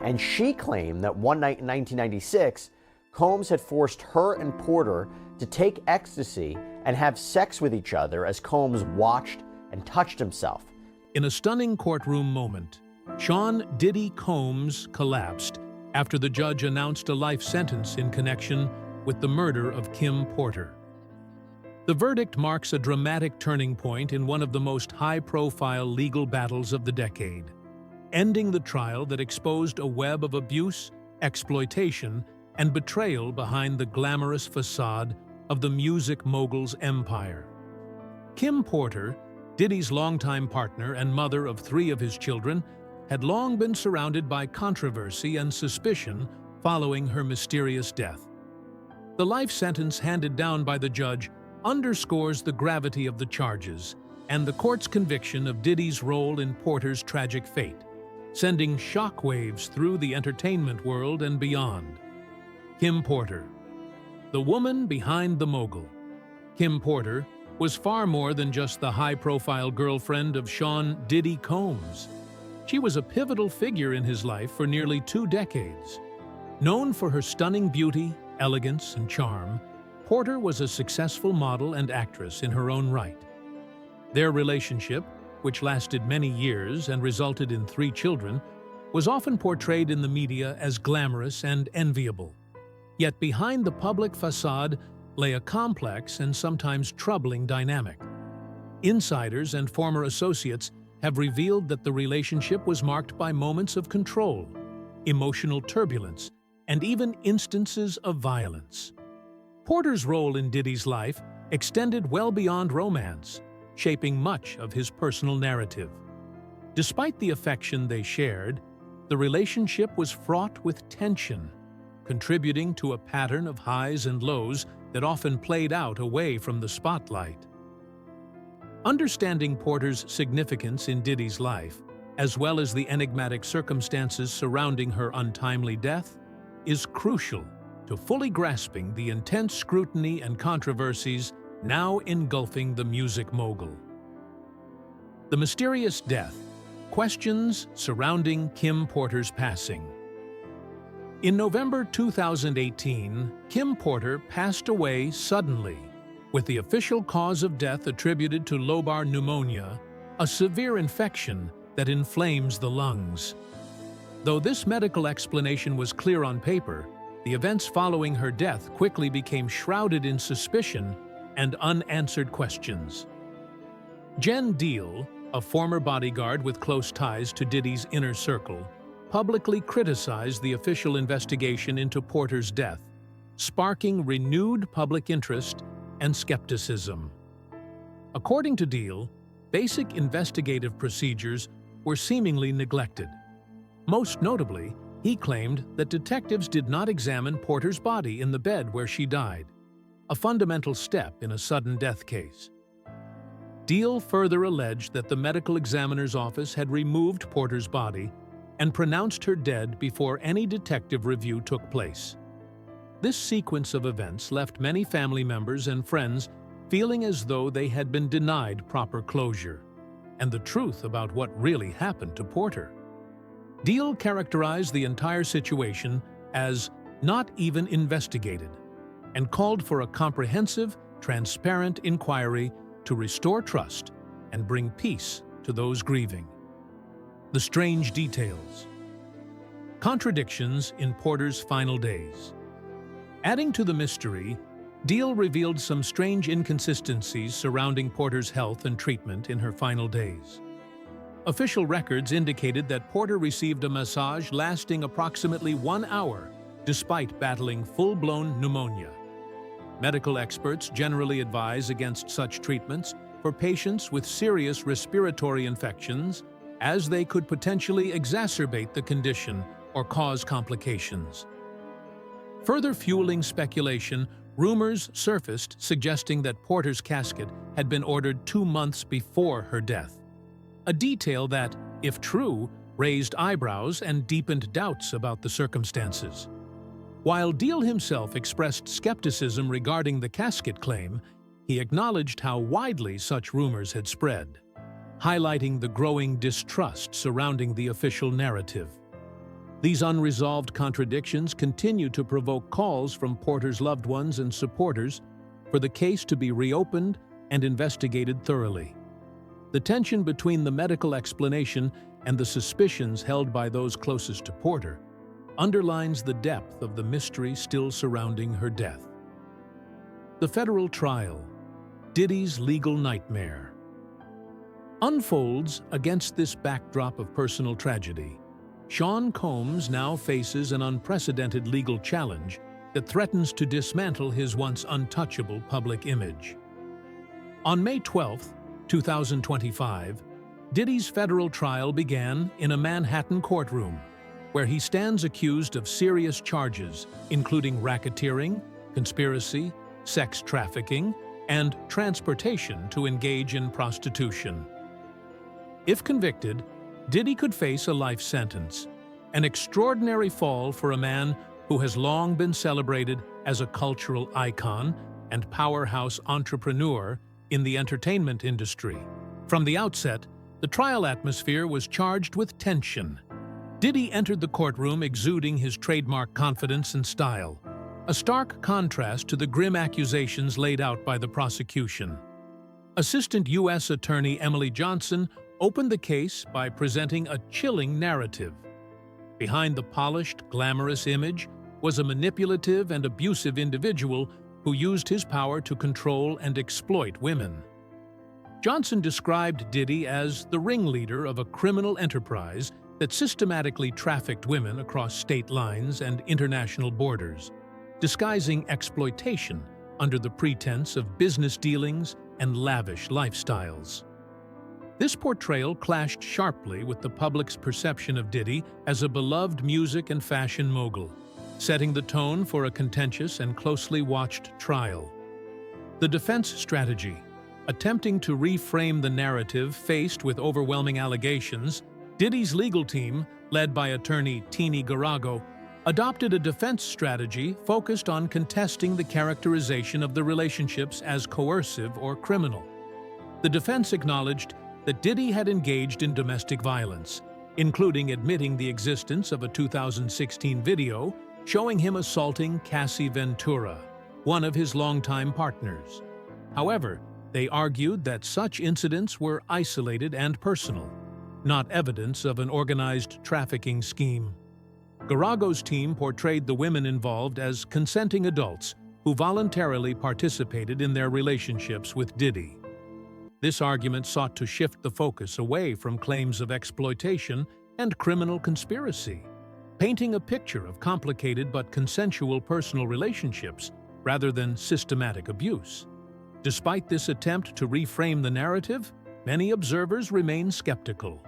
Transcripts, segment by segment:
and she claimed that one night in 1996, Combs had forced her and Porter to take ecstasy and have sex with each other as Combs watched and touched himself. In a stunning courtroom moment, Sean "Diddy" Combs collapsed after the judge announced a life sentence in connection with the murder of Kim Porter. The verdict marks a dramatic turning point in one of the most high-profile legal battles of the decade, ending the trial that exposed a web of abuse, exploitation, and betrayal behind the glamorous facade of the music mogul's empire. Kim Porter, Diddy's longtime partner and mother of 3 of his children, had long been surrounded by controversy and suspicion following her mysterious death. The life sentence handed down by the judge underscores the gravity of the charges and the court's conviction of Diddy's role in Porter's tragic fate, sending shockwaves through the entertainment world and beyond. Kim Porter, the woman behind the mogul. Kim Porter was far more than just the high-profile girlfriend of Sean "Diddy" Combs. She was a pivotal figure in his life for nearly 2 decades. Known for her stunning beauty, elegance, and charm, Porter was a successful model and actress in her own right. Their relationship, which lasted many years and resulted in 3 children, was often portrayed in the media as glamorous and enviable. Yet behind the public facade lay a complex and sometimes troubling dynamic. Insiders and former associates have revealed that the relationship was marked by moments of control, emotional turbulence, and even instances of violence. Porter's role in Diddy's life extended well beyond romance, shaping much of his personal narrative. Despite the affection they shared, the relationship was fraught with tension, contributing to a pattern of highs and lows that often played out away from the spotlight. Understanding Porter's significance in Diddy's life, as well as the enigmatic circumstances surrounding her untimely death, is crucial to fully grasping the intense scrutiny and controversies now engulfing the music mogul. The mysterious death, questions surrounding Kim Porter's passing. In November 2018, Kim Porter passed away suddenly, with the official cause of death attributed to lobar pneumonia, a severe infection that inflames the lungs. Though this medical explanation was clear on paper, the events following her death quickly became shrouded in suspicion and unanswered questions. Jen Deal, a former bodyguard with close ties to Diddy's inner circle, publicly criticized the official investigation into Porter's death, sparking renewed public interest and skepticism. According to Deal, basic investigative procedures were seemingly neglected. Most notably, he claimed that detectives did not examine Porter's body in the bed where she died, a fundamental step in a sudden death case. Deal further alleged that the medical examiner's office had removed Porter's body and pronounced her dead before any detective review took place. This sequence of events left many family members and friends feeling as though they had been denied proper closure and the truth about what really happened to Porter. Deal characterized the entire situation as not even investigated and called for a comprehensive, transparent inquiry to restore trust and bring peace to those grieving. The strange details. Contradictions in Porter's final days. Adding to the mystery, Deal revealed some strange inconsistencies surrounding Porter's health and treatment in her final days. Official records indicated that Porter received a massage lasting approximately 1 hour, despite battling full-blown pneumonia. Medical experts generally advise against such treatments for patients with serious respiratory infections, as they could potentially exacerbate the condition or cause complications. Further fueling speculation, rumors surfaced suggesting that Porter's casket had been ordered 2 months before her death, a detail that, if true, raised eyebrows and deepened doubts about the circumstances. While Deal himself expressed skepticism regarding the casket claim, he acknowledged how widely such rumors had spread, highlighting the growing distrust surrounding the official narrative. These unresolved contradictions continue to provoke calls from Porter's loved ones and supporters for the case to be reopened and investigated thoroughly. The tension between the medical explanation and the suspicions held by those closest to Porter underlines the depth of the mystery still surrounding her death. The federal trial, Diddy's legal nightmare, unfolds against this backdrop of personal tragedy. Sean Combs now faces an unprecedented legal challenge that threatens to dismantle his once untouchable public image. On May 12, 2025, Diddy's federal trial began in a Manhattan courtroom, where he stands accused of serious charges, including racketeering, conspiracy, sex trafficking, and transportation to engage in prostitution. If convicted, Diddy could face a life sentence, an extraordinary fall for a man who has long been celebrated as a cultural icon and powerhouse entrepreneur in the entertainment industry. From the outset, the trial atmosphere was charged with tension. Diddy entered the courtroom exuding his trademark confidence and style, a stark contrast to the grim accusations laid out by the prosecution. Assistant U.S. Attorney Emily Johnson opened the case by presenting a chilling narrative. Behind the polished, glamorous image was a manipulative and abusive individual who used his power to control and exploit women. Johnson described Diddy as the ringleader of a criminal enterprise that systematically trafficked women across state lines and international borders, disguising exploitation under the pretense of business dealings and lavish lifestyles. This portrayal clashed sharply with the public's perception of Diddy as a beloved music and fashion mogul, setting the tone for a contentious and closely watched trial. The defense strategy, attempting to reframe the narrative faced with overwhelming allegations, Diddy's legal team, led by attorney Tini Garago, adopted a defense strategy focused on contesting the characterization of the relationships as coercive or criminal. The defense acknowledged that Diddy had engaged in domestic violence, including admitting the existence of a 2016 video showing him assaulting Cassie Ventura, one of his longtime partners. However, they argued that such incidents were isolated and personal, not evidence of an organized trafficking scheme. Garago's team portrayed the women involved as consenting adults who voluntarily participated in their relationships with Diddy. This argument sought to shift the focus away from claims of exploitation and criminal conspiracy, painting a picture of complicated but consensual personal relationships rather than systematic abuse. Despite this attempt to reframe the narrative, many observers remain skeptical.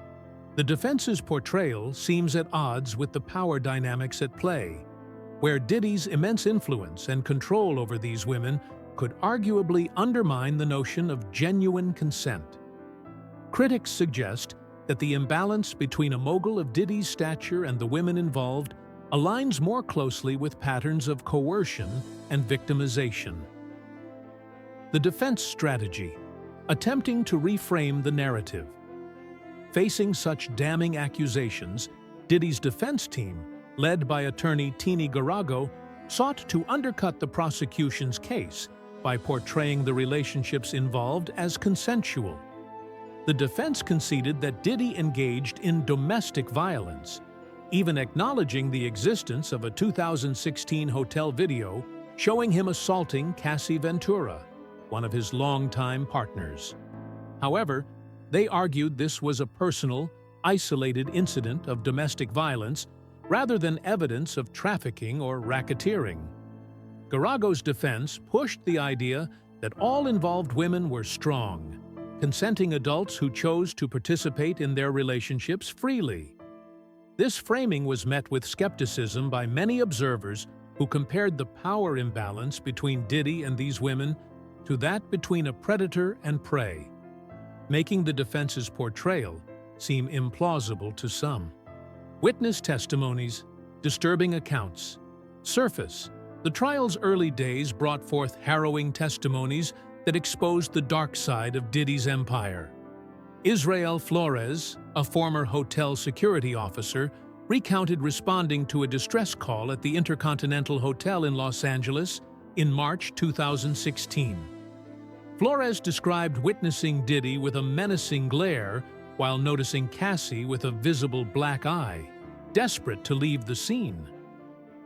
The defense's portrayal seems at odds with the power dynamics at play, where Diddy's immense influence and control over these women could arguably undermine the notion of genuine consent. Critics suggest that the imbalance between a mogul of Diddy's stature and the women involved aligns more closely with patterns of coercion and victimization. The defense strategy, attempting to reframe the narrative. Facing such damning accusations, Diddy's defense team, led by attorney Tini Garago, sought to undercut the prosecution's case by portraying the relationships involved as consensual. The defense conceded that Diddy engaged in domestic violence, even acknowledging the existence of a 2016 hotel video showing him assaulting Cassie Ventura, one of his longtime partners. However, they argued this was a personal, isolated incident of domestic violence rather than evidence of trafficking or racketeering. Garago's defense pushed the idea that all involved women were strong, consenting adults who chose to participate in their relationships freely. This framing was met with skepticism by many observers who compared the power imbalance between Diddy and these women to that between a predator and prey, making the defense's portrayal seem implausible to some. Witness testimonies, disturbing accounts, surface. The trial's early days brought forth harrowing testimonies that exposed the dark side of Diddy's empire. Israel Flores, a former hotel security officer, recounted responding to a distress call at the Intercontinental Hotel in Los Angeles in March 2016. Flores described witnessing Diddy with a menacing glare while noticing Cassie with a visible black eye, desperate to leave the scene.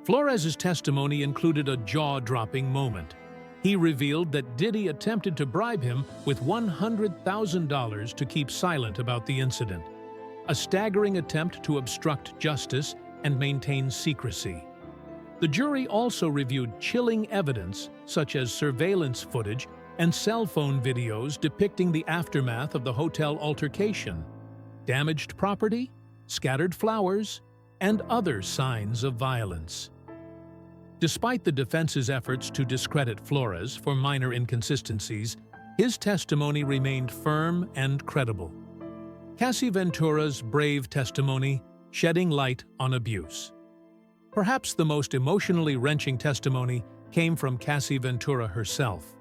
Flores's testimony included a jaw-dropping moment. He revealed that Diddy attempted to bribe him with $100,000 to keep silent about the incident, a staggering attempt to obstruct justice and maintain secrecy. The jury also reviewed chilling evidence such as surveillance footage and cell phone videos depicting the aftermath of the hotel altercation, damaged property, scattered flowers, and other signs of violence. Despite the defense's efforts to discredit Flores for minor inconsistencies, his testimony remained firm and credible. Cassie Ventura's brave testimony shedding light on abuse. Perhaps the most emotionally wrenching testimony came from Cassie Ventura herself.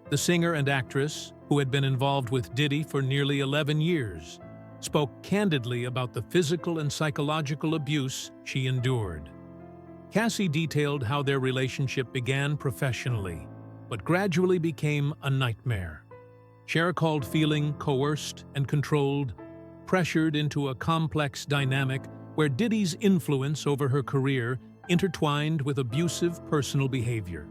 The singer and actress, who had been involved with Diddy for nearly 11 years, spoke candidly about the physical and psychological abuse she endured. Cassie detailed how their relationship began professionally, but gradually became a nightmare. She recalled feeling coerced and controlled, pressured into a complex dynamic where Diddy's influence over her career intertwined with abusive personal behavior.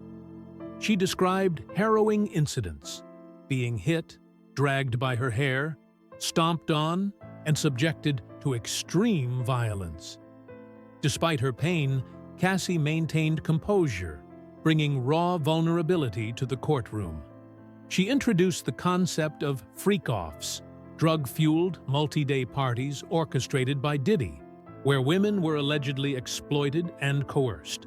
She described harrowing incidents, being hit, dragged by her hair, stomped on, and subjected to extreme violence. Despite her pain, Cassie maintained composure, bringing raw vulnerability to the courtroom. She introduced the concept of freak-offs, drug-fueled, multi-day parties orchestrated by Diddy, where women were allegedly exploited and coerced.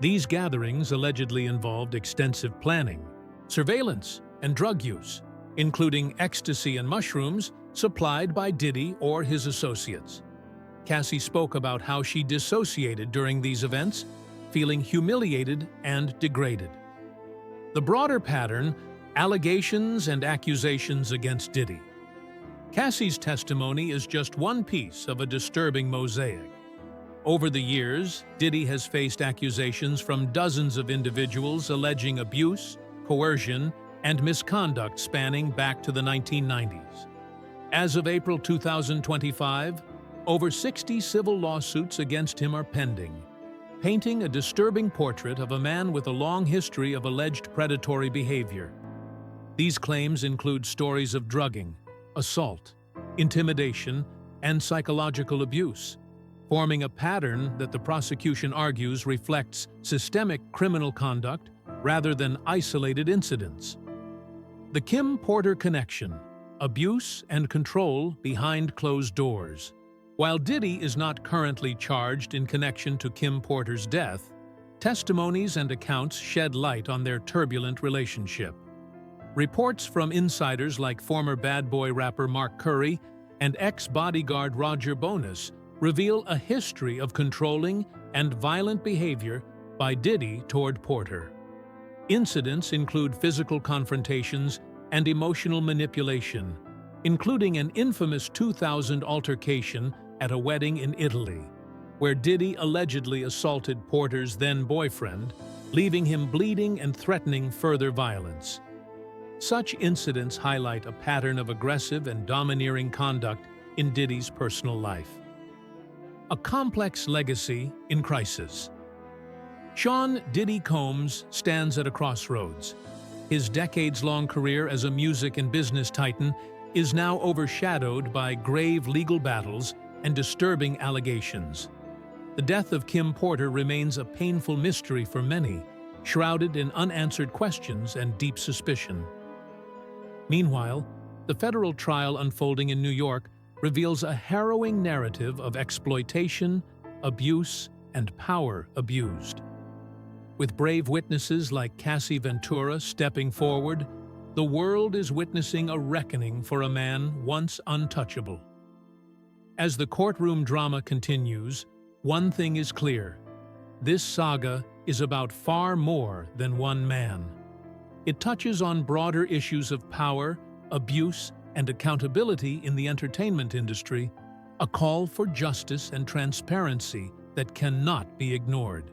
These gatherings allegedly involved extensive planning, surveillance, and drug use, including ecstasy and mushrooms supplied by Diddy or his associates. Cassie spoke about how she dissociated during these events, feeling humiliated and degraded. The broader pattern: allegations and accusations against Diddy. Cassie's testimony is just one piece of a disturbing mosaic. Over the years, Diddy has faced accusations from dozens of individuals alleging abuse, coercion, and misconduct spanning back to the 1990s. As of April 2025, over 60 civil lawsuits against him are pending, painting a disturbing portrait of a man with a long history of alleged predatory behavior. These claims include stories of drugging, assault, intimidation, and psychological abuse, forming a pattern that the prosecution argues reflects systemic criminal conduct rather than isolated incidents. The Kim Porter connection: abuse and control behind closed doors. While Diddy is not currently charged in connection to Kim Porter's death, testimonies and accounts shed light on their turbulent relationship. Reports from insiders like former Bad Boy rapper Mark Curry and ex-bodyguard Roger Bonus reveal a history of controlling and violent behavior by Diddy toward Porter. Incidents include physical confrontations and emotional manipulation, including an infamous 2000 altercation at a wedding in Italy, where Diddy allegedly assaulted Porter's then-boyfriend, leaving him bleeding and threatening further violence. Such incidents highlight a pattern of aggressive and domineering conduct in Diddy's personal life. A complex legacy in crisis. Sean "Diddy" Combs stands at a crossroads. His decades-long career as a music and business titan is now overshadowed by grave legal battles and disturbing allegations. The death of Kim Porter remains a painful mystery for many, shrouded in unanswered questions and deep suspicion. Meanwhile, the federal trial unfolding in New York reveals a harrowing narrative of exploitation, abuse, and power abused. With brave witnesses like Cassie Ventura stepping forward, the world is witnessing a reckoning for a man once untouchable. As the courtroom drama continues, one thing is clear: this saga is about far more than one man. It touches on broader issues of power, abuse, and accountability in the entertainment industry, a call for justice and transparency that cannot be ignored.